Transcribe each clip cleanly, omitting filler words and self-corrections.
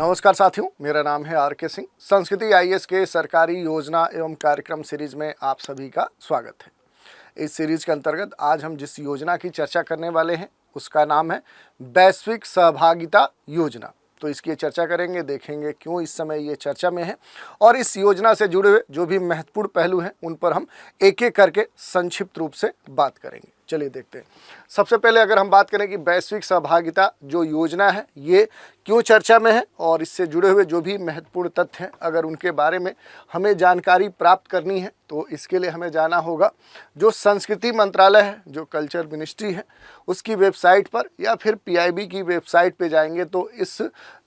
नमस्कार साथियों, मेरा नाम है आर के सिंह। संस्कृति आईएएस के सरकारी योजना एवं कार्यक्रम सीरीज में आप सभी का स्वागत है। इस सीरीज के अंतर्गत आज हम जिस योजना की चर्चा करने वाले हैं उसका नाम है वैश्विक सहभागिता योजना। तो इसकी चर्चा करेंगे, देखेंगे क्यों इस समय ये चर्चा में है और इस योजना से जुड़े हुए जो भी महत्वपूर्ण पहलू हैं उन पर हम एक एक करके संक्षिप्त रूप से बात करेंगे। चलिए देखते हैं। सबसे पहले अगर हम बात करें कि वैश्विक सहभागिता जो योजना है ये क्यों चर्चा में है और इससे जुड़े हुए जो भी महत्वपूर्ण तथ्य हैं अगर उनके बारे में हमें जानकारी प्राप्त करनी है तो इसके लिए हमें जाना होगा जो संस्कृति मंत्रालय है, जो कल्चर मिनिस्ट्री है, उसकी वेबसाइट पर या फिर पीआईबी की वेबसाइट पे जाएंगे तो इस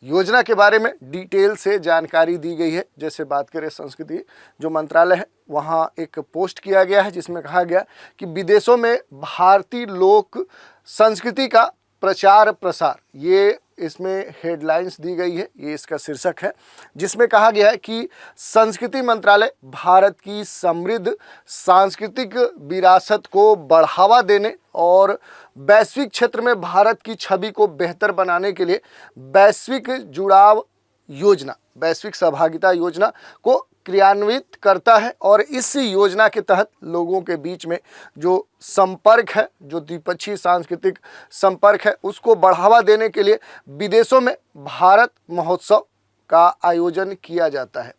योजना के बारे में डिटेल से जानकारी दी गई है। जैसे बात करें संस्कृति जो मंत्रालय है वहाँ एक पोस्ट किया गया है जिसमें कहा गया कि विदेशों में भारतीय लोक संस्कृति का प्रचार प्रसार, ये इसमें हेडलाइंस दी गई है, ये इसका शीर्षक है, जिसमें कहा गया है कि संस्कृति मंत्रालय भारत की समृद्ध सांस्कृतिक विरासत को बढ़ावा देने और वैश्विक क्षेत्र में भारत की छवि को बेहतर बनाने के लिए वैश्विक जुड़ाव योजना, वैश्विक सहभागिता योजना को क्रियान्वित करता है। और इस योजना के तहत लोगों के बीच में जो संपर्क है, जो द्विपक्षीय सांस्कृतिक संपर्क है, उसको बढ़ावा देने के लिए विदेशों में भारत महोत्सव का आयोजन किया जाता है।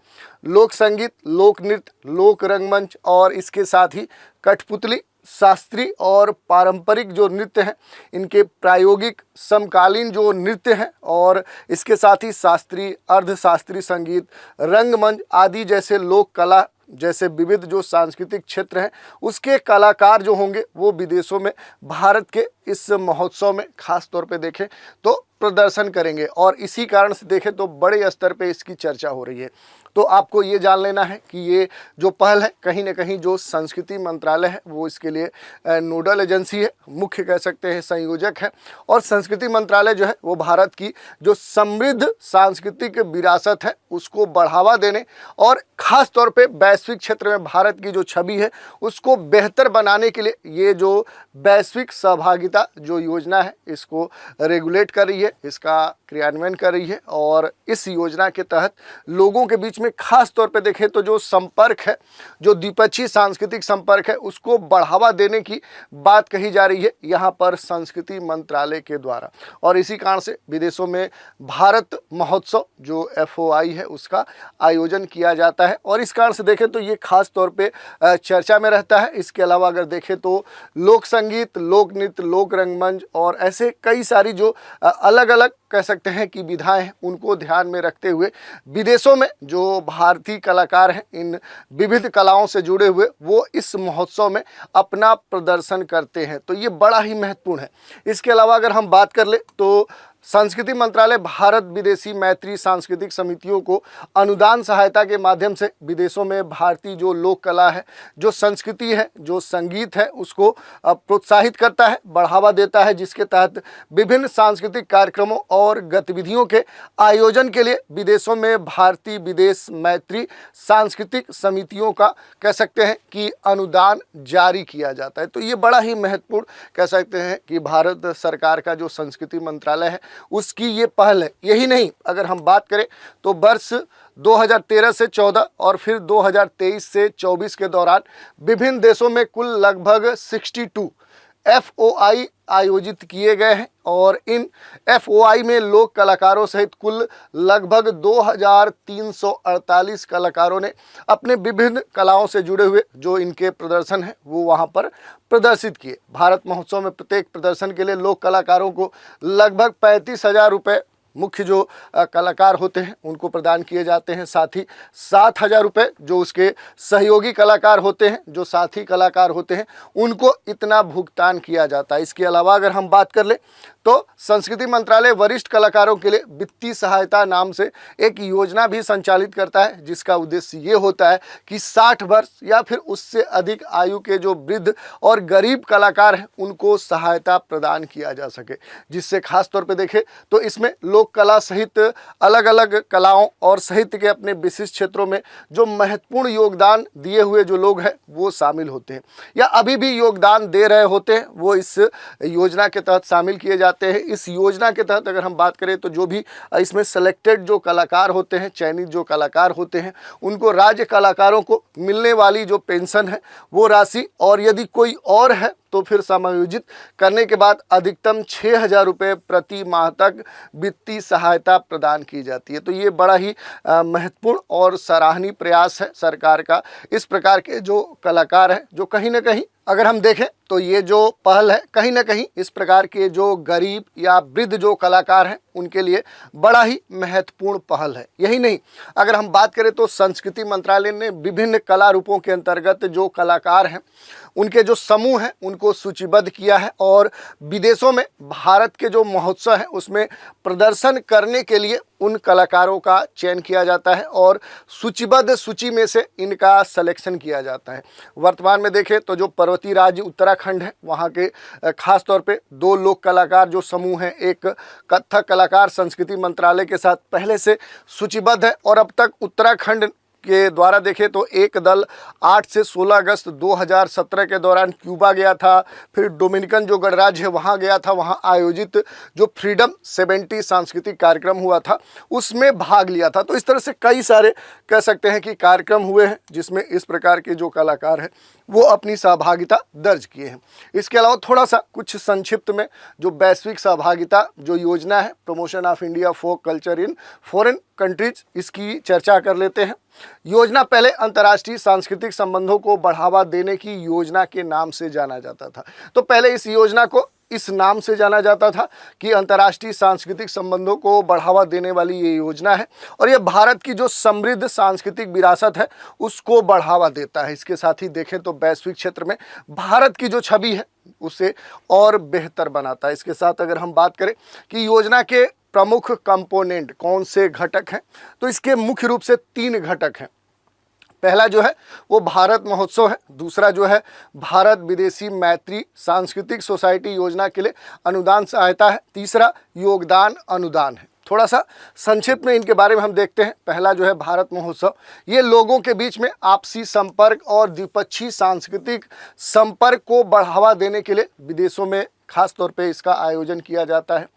लोक संगीत, लोक नृत्य, लोक रंगमंच और इसके साथ ही कठपुतली, शास्त्रीय और पारंपरिक जो नृत्य हैं, इनके प्रायोगिक समकालीन जो नृत्य हैं और इसके साथ ही शास्त्रीय, अर्धशास्त्रीय संगीत, रंगमंच आदि जैसे लोक कला जैसे विविध जो सांस्कृतिक क्षेत्र हैं उसके कलाकार जो होंगे वो विदेशों में भारत के इस महोत्सव में खास तौर पे देखें तो प्रदर्शन करेंगे और इसी कारण से देखें तो बड़े स्तर पे इसकी चर्चा हो रही है। तो आपको ये जान लेना है कि ये जो पहल है कहीं ना कहीं जो संस्कृति मंत्रालय है वो इसके लिए नोडल एजेंसी है, मुख्य कह सकते हैं संयोजक है। और संस्कृति मंत्रालय जो है वो भारत की जो समृद्ध सांस्कृतिक विरासत है उसको बढ़ावा देने और ख़ास तौर पे वैश्विक क्षेत्र में भारत की जो छवि है उसको बेहतर बनाने के लिए ये जो वैश्विक सहभागिता जो योजना है इसको रेगुलेट कर रही है, इसका क्रियान्वयन कर रही है। और इस योजना के तहत लोगों के बीच में खास तौर पे देखें तो जो संपर्क है, जो द्विपक्षीय सांस्कृतिक संपर्क है, उसको बढ़ावा देने की बात कही जा रही है यहाँ पर संस्कृति मंत्रालय के द्वारा। और इसी कारण से विदेशों में भारत महोत्सव जो FOI है उसका आयोजन किया जाता है और इस कारण से देखें तो ये खास तौर पे चर्चा में रहता है। इसके अलावा अगर देखें तो लोक संगीत, लोक नृत्य, लोक रंगमंच और ऐसे कई सारी जो अलग अलग कह सकते हैं कि विधाएं हैं उनको ध्यान में रखते हुए विदेशों में जो भारतीय कलाकार हैं इन विविध कलाओं से जुड़े हुए वो इस महोत्सव में अपना प्रदर्शन करते हैं। तो ये बड़ा ही महत्वपूर्ण है। इसके अलावा अगर हम बात कर ले तो संस्कृति मंत्रालय भारत विदेशी मैत्री सांस्कृतिक समितियों को अनुदान सहायता के माध्यम से विदेशों में भारतीय जो लोक कला है, जो संस्कृति है, जो संगीत है उसको प्रोत्साहित करता है, बढ़ावा देता है, जिसके तहत विभिन्न सांस्कृतिक कार्यक्रमों और गतिविधियों के आयोजन के लिए विदेशों में भारतीय विदेश मैत्री सांस्कृतिक समितियों का कह सकते हैं कि अनुदान जारी किया जाता है। तो ये बड़ा ही महत्वपूर्ण कह सकते हैं कि भारत सरकार का जो संस्कृति मंत्रालय है उसकी ये पहल है। यही नहीं, अगर हम बात करें तो वर्ष 2013 से 14 और फिर 2023 से 24 के दौरान विभिन्न देशों में कुल लगभग 62 FOI आयोजित किए गए हैं और इन FOI में लोक कलाकारों सहित कुल लगभग 2348 कलाकारों ने अपने विभिन्न कलाओं से जुड़े हुए जो इनके प्रदर्शन हैं वो वहां पर प्रदर्शित किए। भारत महोत्सव में प्रत्येक प्रदर्शन के लिए लोक कलाकारों को लगभग 35,000 रुपये मुख्य जो कलाकार होते हैं उनको प्रदान किए जाते हैं। साथ ही 7,000 रुपये जो उसके सहयोगी कलाकार होते हैं, जो साथी कलाकार होते हैं, उनको इतना भुगतान किया जाता है। इसके अलावा अगर हम बात कर ले तो संस्कृति मंत्रालय वरिष्ठ कलाकारों के लिए वित्तीय सहायता नाम से एक योजना भी संचालित करता है जिसका उद्देश्य ये होता है कि 60 वर्ष या फिर उससे अधिक आयु के जो वृद्ध और गरीब कलाकार हैं उनको सहायता प्रदान किया जा सके, जिससे खास तौर पे देखें तो इसमें लोक लोक कला सहित अलग अलग कलाओं और साहित्य के अपने विशिष्ट क्षेत्रों में जो महत्वपूर्ण योगदान दिए हुए जो लोग हैं वो शामिल होते हैं या अभी भी योगदान दे रहे होते हैं, वो इस योजना के तहत शामिल किए जाते हैं। इस योजना के तहत अगर हम बात करें तो जो भी इसमें सेलेक्टेड जो कलाकार होते हैं, चयनित जो कलाकार होते हैं, उनको राज्य कलाकारों को मिलने वाली जो पेंशन है वो राशि, और यदि कोई और है तो फिर समायोजित करने के बाद अधिकतम 6,000 रुपये प्रति माह तक वित्तीय सहायता प्रदान की जाती है। तो ये बड़ा ही महत्वपूर्ण और सराहनीय प्रयास है सरकार का। इस प्रकार के जो कलाकार हैं, जो कहीं ना कहीं अगर हम देखें तो ये जो पहल है कहीं ना कहीं इस प्रकार के जो गरीब या वृद्ध जो कलाकार हैं उनके लिए बड़ा ही महत्वपूर्ण पहल है। यही नहीं, अगर हम बात करें तो संस्कृति मंत्रालय ने विभिन्न कला रूपों के अंतर्गत जो कलाकार हैं उनके जो समूह हैं उनको सूचीबद्ध किया है और विदेशों में भारत के जो महोत्सव हैं उसमें प्रदर्शन करने के लिए उन कलाकारों का चयन किया जाता है और सूचीबद्ध सूची में से इनका सिलेक्शन किया जाता है। वर्तमान में देखें तो जो पर्वतीय राज्य उत्तराखंड है वहाँ के खास तौर पे 2 लोक कलाकार जो समूह हैं, एक कथक कलाकार संस्कृति मंत्रालय के साथ पहले से सूचीबद्ध है और अब तक उत्तराखंड के द्वारा देखें तो एक दल 8 से 16 अगस्त 2017 के दौरान क्यूबा गया था, फिर डोमिनिकन जो गणराज्य है वहाँ गया था, वहाँ आयोजित जो फ्रीडम 70 सांस्कृतिक कार्यक्रम हुआ था उसमें भाग लिया था। तो इस तरह से कई सारे कह सकते हैं कि कार्यक्रम हुए हैं जिसमें इस प्रकार के जो कलाकार हैं वो अपनी सहभागिता दर्ज किए हैं। इसके अलावा थोड़ा सा कुछ संक्षिप्त में जो वैश्विक सहभागिता जो योजना है promotion of India folk culture in foreign countries, इसकी चर्चा कर लेते हैं। योजना पहले अंतर्राष्ट्रीय सांस्कृतिक संबंधों को बढ़ावा देने की योजना के नाम से जाना जाता था। तो पहले इस योजना को इस नाम से जाना जाता था कि अंतर्राष्ट्रीय सांस्कृतिक संबंधों को बढ़ावा देने वाली ये योजना है और ये भारत की जो समृद्ध सांस्कृतिक विरासत है उसको बढ़ावा देता है। इसके साथ ही देखें तो वैश्विक क्षेत्र में भारत की जो छवि है उसे और बेहतर बनाता है। इसके साथ अगर हम बात करें कि योजना के प्रमुख कंपोनेंट कौन से घटक हैं, तो इसके मुख्य रूप से 3 घटक हैं। पहला जो है वो भारत महोत्सव है, दूसरा जो है भारत विदेशी मैत्री सांस्कृतिक सोसाइटी योजना के लिए अनुदान सहायता है, तीसरा योगदान अनुदान है। थोड़ा सा संक्षिप्त में इनके बारे में हम देखते हैं। पहला जो है भारत महोत्सव, ये लोगों के बीच में आपसी संपर्क और द्विपक्षीय सांस्कृतिक संपर्क को बढ़ावा देने के लिए विदेशों में खास तौर पे इसका आयोजन किया जाता है।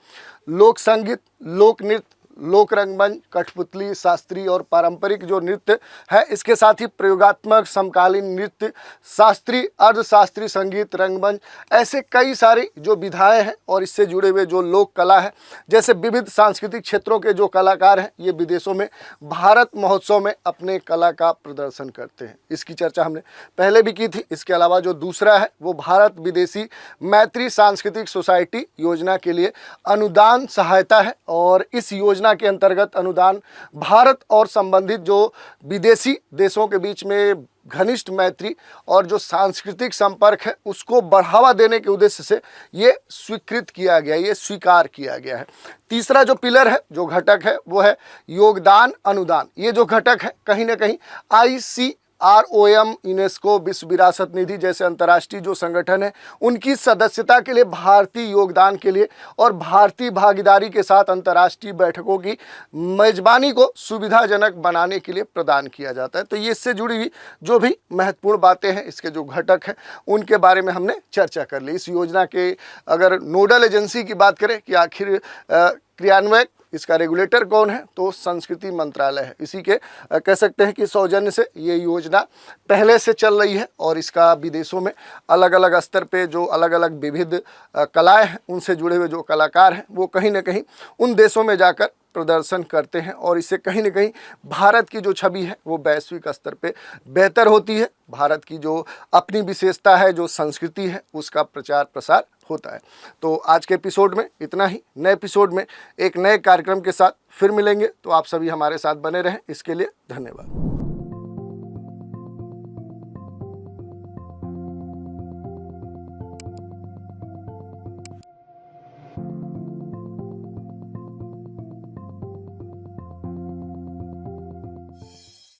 लोक संगीत, लोक नृत्य, लोक रंगमंच, कठपुतली, शास्त्रीय और पारंपरिक जो नृत्य है, इसके साथ ही प्रयोगात्मक समकालीन नृत्य, शास्त्रीय अर्धशास्त्रीय संगीत, रंगमंच, ऐसे कई सारी जो विधाएं हैं और इससे जुड़े हुए जो लोक कला है, जैसे विविध सांस्कृतिक क्षेत्रों के जो कलाकार हैं ये विदेशों में भारत महोत्सव में अपने कला का प्रदर्शन करते हैं। इसकी चर्चा हमने पहले भी की थी। इसके अलावा जो दूसरा है वो भारत विदेशी मैत्री सांस्कृतिक सोसाइटी योजना के लिए अनुदान सहायता है और इस योजना के अंतर्गत अनुदान भारत और संबंधित जो विदेशी देशों के बीच में घनिष्ठ मैत्री और जो सांस्कृतिक संपर्क है उसको बढ़ावा देने के उद्देश्य से ये स्वीकृत किया गया, ये स्वीकार किया गया है। तीसरा जो पिलर है, जो घटक है, वो है योगदान अनुदान। ये जो घटक है कहीं ना कहीं ICROM, यूनेस्को, विश्व विरासत निधि जैसे अंतर्राष्ट्रीय जो संगठन है उनकी सदस्यता के लिए भारतीय योगदान के लिए और भारतीय भागीदारी के साथ अंतर्राष्ट्रीय बैठकों की मेजबानी को सुविधाजनक बनाने के लिए प्रदान किया जाता है। तो ये इससे जुड़ी हुई जो भी महत्वपूर्ण बातें हैं, इसके जो घटक हैं उनके बारे में हमने चर्चा कर ली। इस योजना के अगर नोडल एजेंसी की बात करें कि आखिर क्रियान्वयक इसका रेगुलेटर कौन है, तो संस्कृति मंत्रालय है। इसी के कह सकते हैं कि सौजन्य से ये योजना पहले से चल रही है और इसका विदेशों में अलग अलग स्तर पे जो अलग अलग विविध कलाएं हैं उनसे जुड़े हुए जो कलाकार हैं वो कहीं ना कहीं उन देशों में जाकर प्रदर्शन करते हैं और इससे कहीं ना कहीं भारत की जो छवि है वो वैश्विक स्तर पे बेहतर होती है। भारत की जो अपनी विशेषता है, जो संस्कृति है, उसका प्रचार प्रसार होता है। तो आज के एपिसोड में इतना ही। नए एपिसोड में एक नए कार्यक्रम के साथ फिर मिलेंगे, तो आप सभी हमारे साथ बने रहें। इसके लिए धन्यवाद।